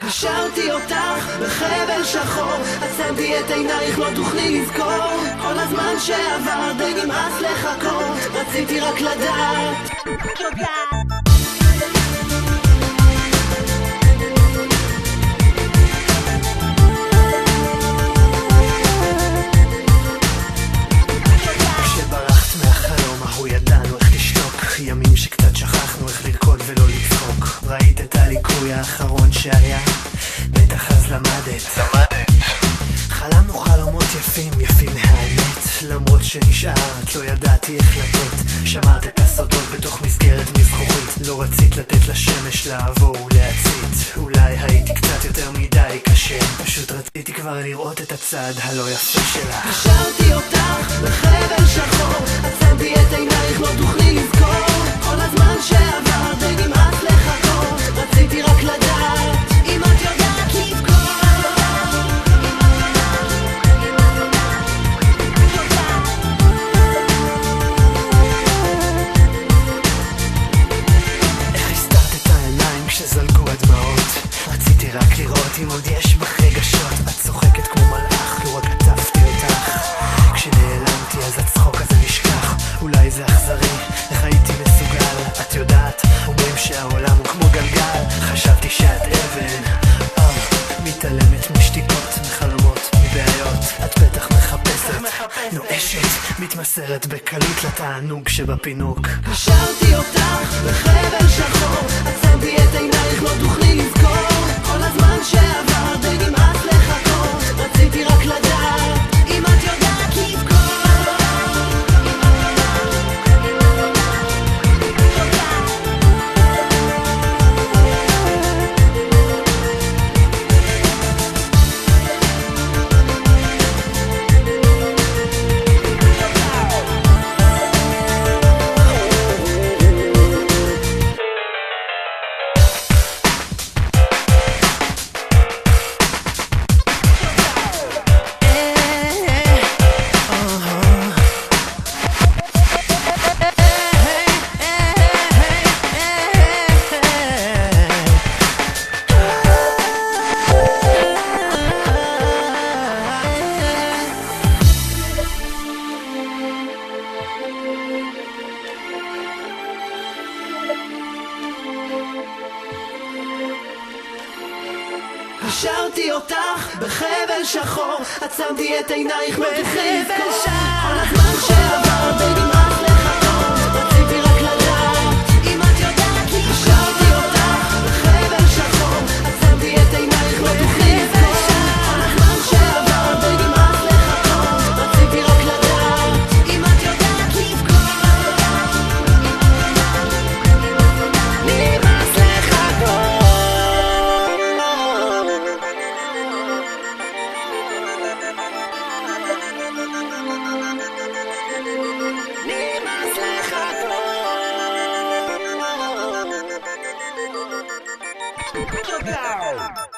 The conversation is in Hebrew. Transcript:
קשרתי אותך בחבל שחור, עצמתי את עינייך, לא תוכלי לזכור. כל הזמן שעבר די נמאס לחכות, רציתי רק לדעת. כשברחת מהחלום ההוא ידענו איך לשתוק, ימים שקצת שכחנו איך לרקוד ולא לצחוק. ראית את הליקוי האחרון שהיה, בטח אז למדת. חלמנו חלומות יפים, יפים מהאמת. למרות שנשארת לא ידעתי איך לתת. שמרת את הסודות בתוך מסגרת מזכוכית, לא רצית לתת לשמש לעבור ולהצית. אולי הייתי קצת יותר מדי קשה, פשוט רציתי כבר לראות את הצד הלא יפה שלך. קשרתי אותך בחבל שחור, עצמתי את עינייך, לא תוכלי לזכור. כל הזמן שעבר די נמאס לחכות, רציתי רק לדעת אם את יודעת לבכור. כשזלגו הדמעות, רציתי רק לראות אם עוד יש בך רגשות. את צוחקת כמו מלאך, לא רק עטפתי אותך. כשנעלמתי אז הצחוק הזה נשכח. אולי זה אכזרי, איך הייתי מסוגל? את יודעת, אומרים שהעולם הוא כמו גלגל. חשבתי שאת אבן, מתעלמת משתיקות, מחלומות, מבעיות. את בטח מחפשת, נואשת, מתמסרת בקלות לתענוג שבפינוק. קשרתי אותך בחבל שחור, עצמתי את עינייך, לא תוכלי לזכור. כל הזמן שעבר די נמאס לחכות, רציתי רק לדעת אם את יודעת לבכור. קשרתי אותך בחבל שחור, עצמתי את עינייך, לא תוכלי לזכור. כל הזמן שעבר די נמאס לחכות, רציתי רק לדעת אם את יודעת לבכור. קשרתי אותך בחבל שחור, עצמתי את עינייך, לא תוכלי לזכור. כל הזמן שעבר די נמאס לחכות, רציתי רק לדעת אם את יודעת לבכור. נמאס לחכות. Go!